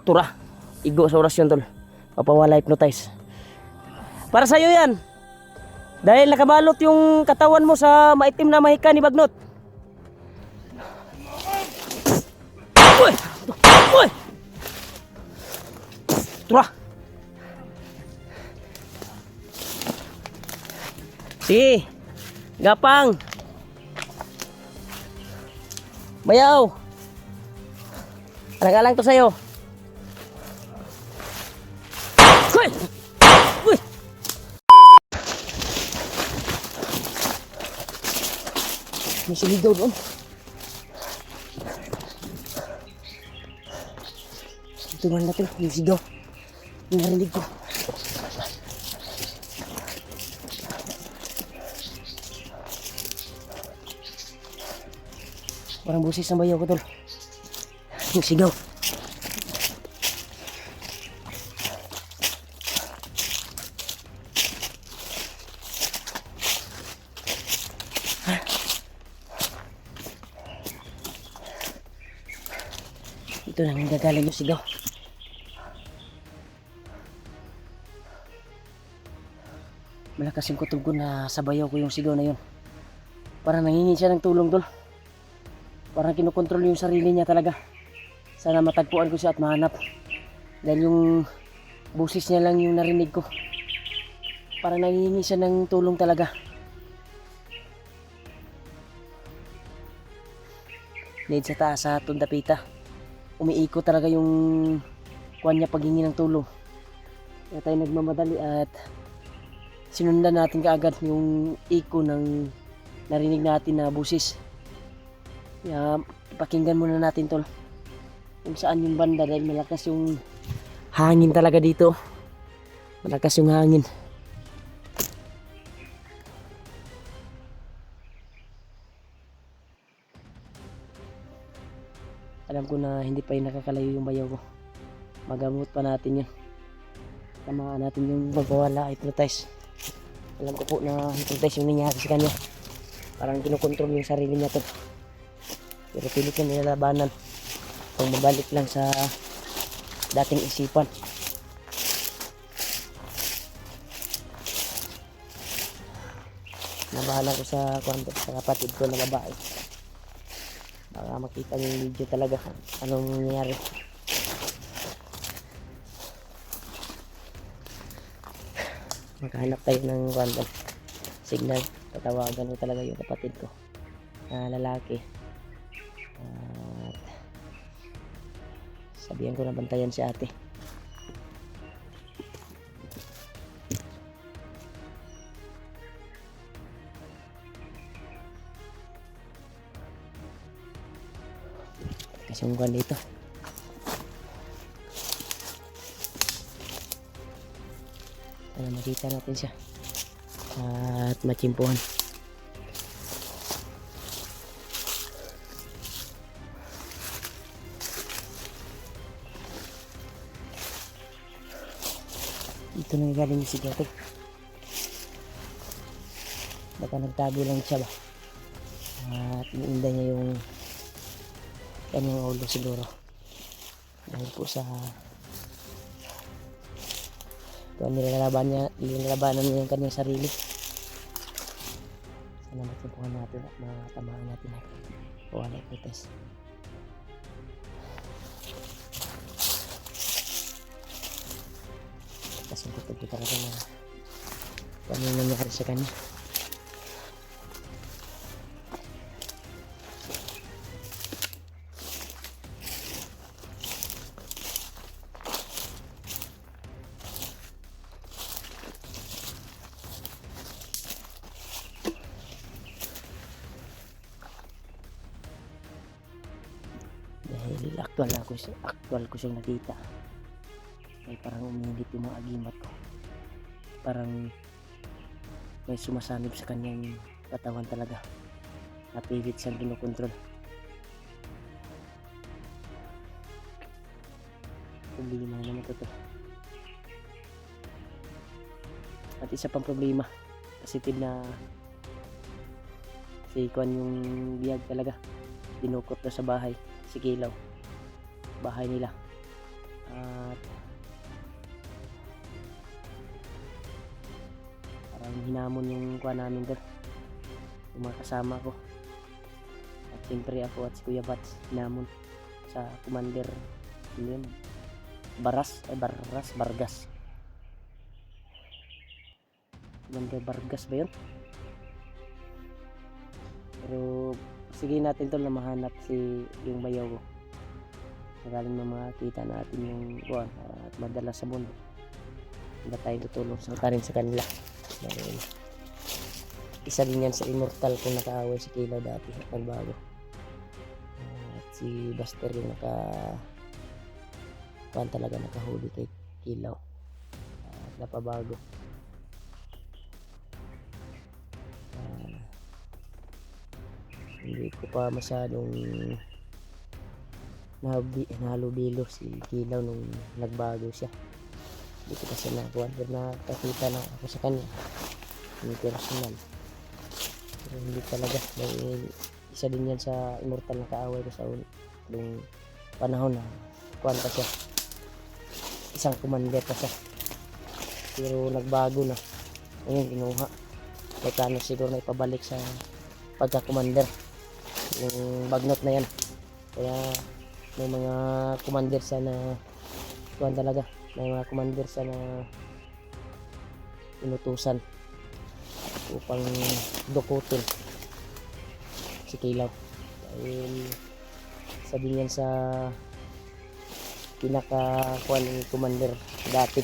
tura. Igo sa orasyon tol. Papawala hypnotize. Para sa'yo yan. Dahil nakabalot yung katawan mo sa maitim na mahika ni Bagnot. Uy! Uy! Tura! Sige! Gapang! Bayaw! Alang-alang to sa'yo. Uy! Uy! May siligaw doon. Ito man natin, yung sigaw. Yung narinig ko. Parang busis ng bayaw ko tol. Yung sigaw. Ito lang yung gagaling yung sigaw. Malakas yung kutob ko na sa bayaw ko yung sigaw na yun. Parang nangingi siya ng tulong tol. Parang kinokontrol yung sarili niya talaga. Sana matagpuan ko siya at mahanap. Dahil yung busis niya lang yung narinig ko. Parang nangingi siya ng tulong talaga. Need sa taas sa Tundapita. Umiikot talaga yung kuwan niya paghingi ng tulong. Kaya tayo nagmamadali at sinundan natin kaagad yung iko ng narinig natin na busis. Kaya pakinggan muna natin tol kung saan yung banda dahil malakas yung hangin talaga dito. Malakas yung hangin. Alam ko na hindi pa yung nakakalayo yung bayaw ko. Magamot pa natin yun. Tamaan natin yung magwawala, hypnotize. Alam ko po na hypnotize yung nangyari sa kanya. Parang kinokontrol yung sarili niya to. Pero pilit niya nilalabanan. Kung mabalik lang sa dating isipan. Nabahala ko sa kapatid ko na babae. Baka makita niyo yung video talaga anong nangyari. Makahanap tayo ng signal. Tatawagan ko talaga yung kapatid ko na lalaki. At sabihan ko na bantayan si ate. Kasi yung dito para makita natin siya at machimpuhan. Ito na galing yung sigaw to. Baka nagtago lang siya ba at iniinda niya yung kanyang ulo siguro dahil po sa nilalabanan niya yung kanyang sarili. Sana matsubukan natin at matamaan natin wala ipites. Kasi kutog ko talaga na kung ano nangyari sa kanya. Dahil actual ko siyang nakita. Ay parang umiinit yung mga agimat ko. Parang may sumasanib sa kanyang katawan talaga. Napilit siyang kinokontrol. Problema naman ito. At isa pang problema. Positive na si Kwan yung biyag talaga. Dinukot na sa bahay. Si Kilaw. Bahay nila. At parang hinamon yung kuha namin doon, yung mga kasama ko. At siyempre ako at si Kuya Bats hinamon sa Commander yun, Barras. Commander Vargas ba yun? Pero sige natin to na mahanap yung bayaw ko. Sakaling makita natin yung buwan at madala sa mundo. Hindi tayo tutulong sa rin sa kanila. Dahil isa din yan sa immortal kung nakaaway si Kilaw dati at nagbago. At si Buster yung talaga nakahuli kay Kilaw at napabago. Hindi ko pa masyadong nahalubilo si Kilaw nung nagbago siya. Hindi ko kasi nakuha, pero nakakita na ako sa kanya yung personal. Pero hindi talaga, dahil isa din yan sa immortal na kaaway ko sa nung panahon na kuhan pa siya, isang commander pa siya, pero nagbago na. Ayun, kinuha, may plano siguro na ipabalik sa pagka-commander yung bagnot na yan. Kaya may mga commander sa na kuhan talaga, may mga commander sa na inutusan upang dukutin si Kilaw. Dahil isa din yan sa pinaka-kuhan ng commander dati.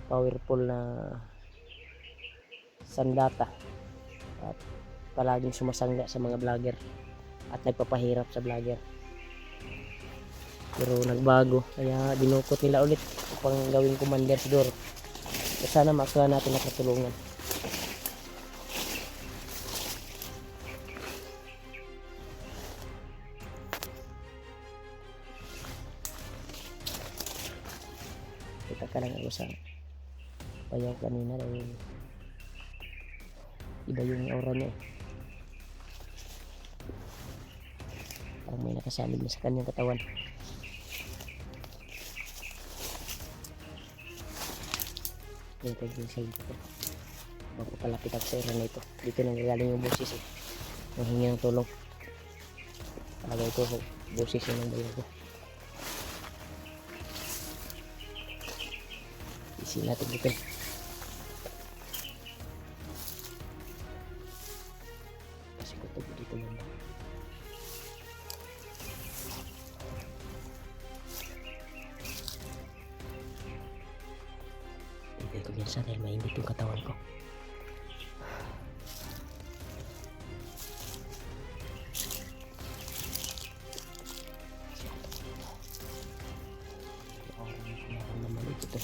Powerful na sandata at palaging sumasangga sa mga vlogger at nagpapahirap sa vlogger, pero nagbago kaya dinukot nila ulit upang gawing commander siguro. So, sana makuha natin na katulungan. Kita ka lang ako sa bayaw kanina dahil iba yung aura niya eh. Parang may nakasalig na sa kanyang katawan. Ito yung side ko. Bago palapit ako sa area na ito. Dito nanggagaling yung boses eh. Nang hingi ng tulong. Palagay ko boses yun ng bayaw ko. Isi natin dito. Dito muna. Hindi ko minsan dahil mainit yung katawan ko. Naman ito.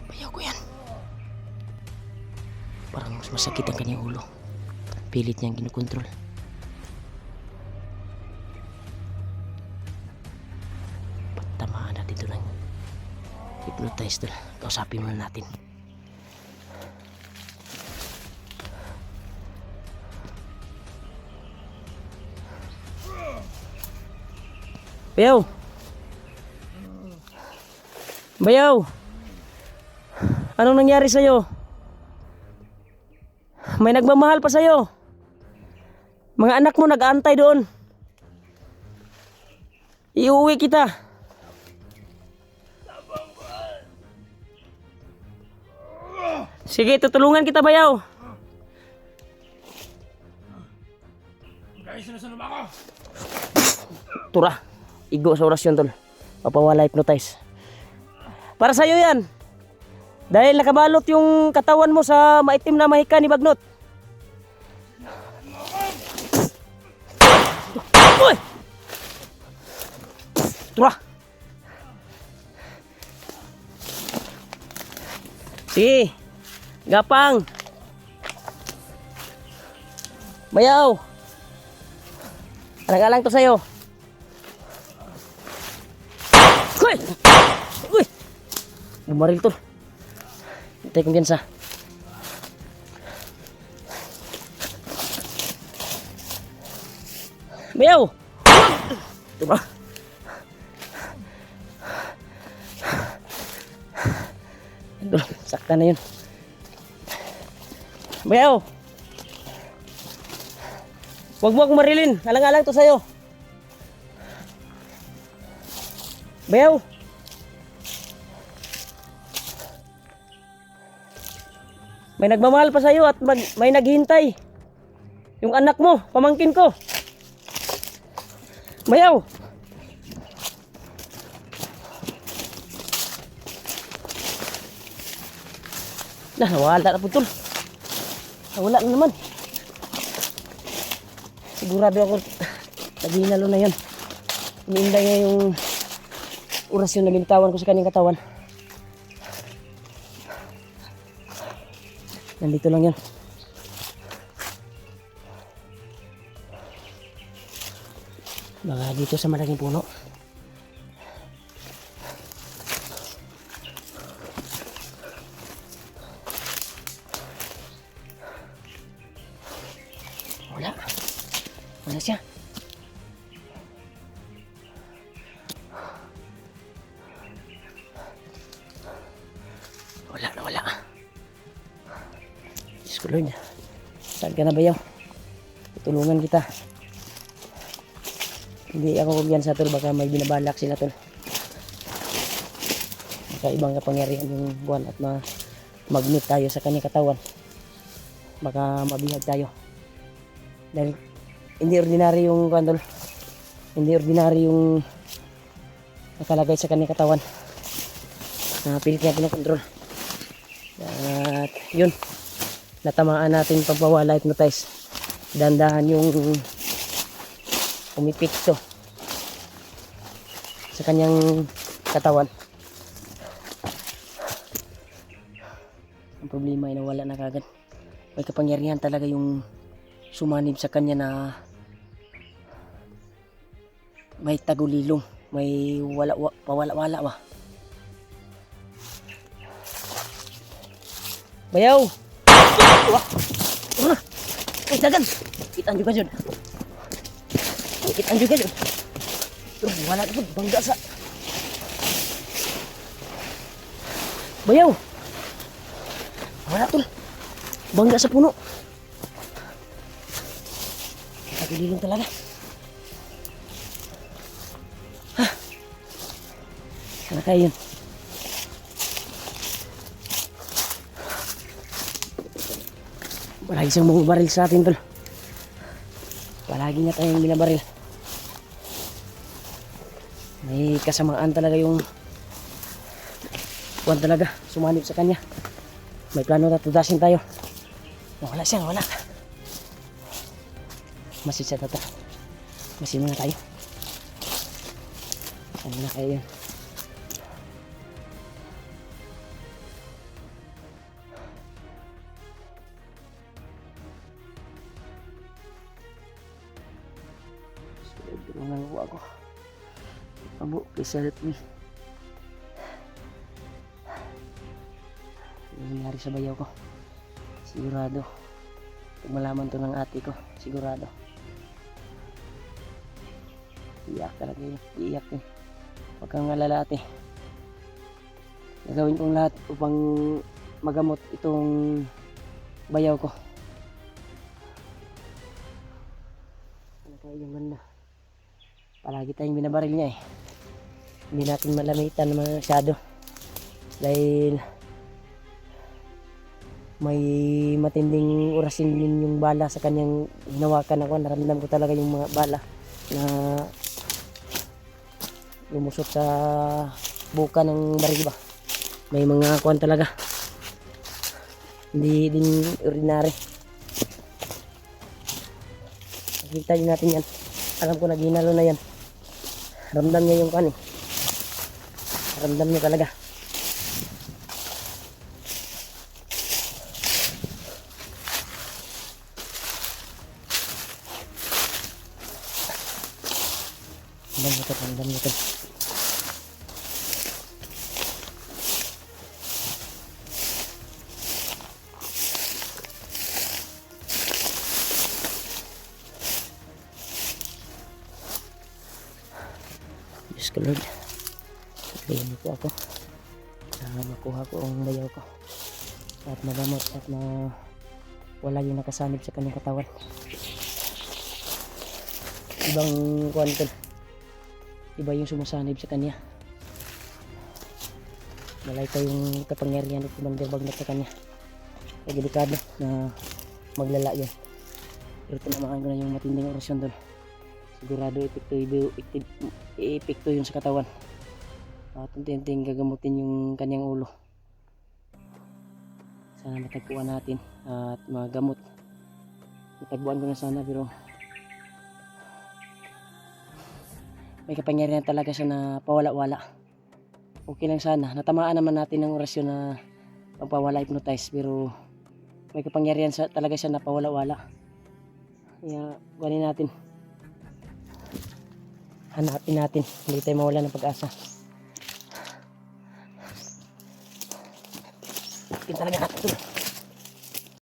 Bayaw ko yan. Parang mas masakit ang kanyang ulo. Pilit niyang kinukontrol. Pagtamaan natin ito ng hypnotize doon. Kausapin muna natin. Bayaw! Bayaw! Anong nangyari sa'yo? May nagmamahal pa sa'yo. Mga anak mo nag-aantay doon. Iuwi kita. Sige, tutulungan kita, Bayaw. Tura, igo sa orasyon tol. Papawala hypnotize. Para sa'yo yan. Dahil nakabalot yung katawan mo sa maitim na mahika ni Bagnot. Uy! Tura! Sige. Gapang. Bayaw. Alang-alang to sa'yo. Uy! Uy! Bumaril to. Hintay kong gansa. Bayaw! Ito ba? Sakta na yun. Bayaw! Huwag mo akong marilin. Alang-alang to sa'yo. Bayaw! May nagmamahal pa sa'yo at may naghihintay. Yung anak mo, pamangkin ko. Bayaw! Nawala na po tol. Nawala na naman. Sigurado ako naginalo na yan. Iniinday niya yung orasyon na binitawan ko sa kanyang katawan. Nandito lang yan. Baka dito sa malaking puno. Wala siya. Wala. Diyos ko Lord. Saan ka na Bayaw? Tutulungan kita. Hindi ako kumbiyan sa tol. Baka may binabalak sila tol. Baka ibang kapangyarihan yung buwan at mag-meet tayo sa kanyang katawan. Baka mabihag tayo. Dahil hindi ordinary yung kandol. Hindi ordinary yung nakalagay sa kanyang katawan. Pilit niya pinakontrol. At yun. Natamaan natin pagpawala hypnotize. Dandahan yung umipikto sa kanyang katawan. Ang problema ay nawala na kagad. May kapangyarihan talaga yung sumanib sa kanya na may tagulilong, may pawala-wala ba. Bayaw! Wah! Ay, dagan! Kitaan juga dyan. Kitaan juga dyan. Wala na po, bangga sa... Bayaw! Wala tol. Bangga sa puno. Tagulilong talaga. Ha? Sana kayo yun. Palagi siyang bumabaril sa atin tol. Palagi nga tayong binabaril. May kasamaan talaga yung buwan talaga. Sumanib sa kanya. May plano na tudasin tayo. Wala siya, wala. Masid siya tata. Masid muna tayo. Ano na kayo yun? Tulungan ko ako. Abo, please help me. Ano nangyari sa bayaw ko? Sigurado. Pag malaman to ng ate ko, sigurado. Iyak talaga yun. Iiyak yun. Huwag kang alala ate. Gagawin kong lahat upang magamot itong bayaw ko. Ano tayo yung ganda? Palagi tayong binabaril niya eh. Hindi natin malamitan masyado. Dahil may matinding orasin din yung bala sa kanyang hinawakan ako. Naramdam ko talaga yung mga bala na lumusot sa buka ng baril ba. May mga kuwan talaga. Hindi din ordinary. Nakita din natin yan. Alam ko naghinalo na yan. Ramdam niya yung kuwan eh. Ramdam niya talaga. ito, ang dami ito. Diyos ko Lord, sabihin niyo po ako na makuha ko ang bayaw ko at magamot at wala yung nakasanib sa kanyang katawan. Ibang kuwanto, iba yung sumusanib sa kanya. Malay ko yung kapangyarihan at ibang na sa kanya. Kaya delikado na maglala yun. Pero tinamaan ko na yung matinding orasyon doon. Sigurado epekto yun sa katawan. At unti-unting gagamutin yung kanyang ulo. Sana matagpuan natin at magamot. Matagpuan ko na sana pero may kapangyarihan talaga siya na pawala-wala. Okay lang sana. Natamaan naman natin ng orasyon na pagpawala hypnotize pero may kapangyarihan talaga siya na pawala-wala. Kaya kunin natin. Hanapin natin. Hindi tayo mawala ng pag-asa. Kita talaga natin ito.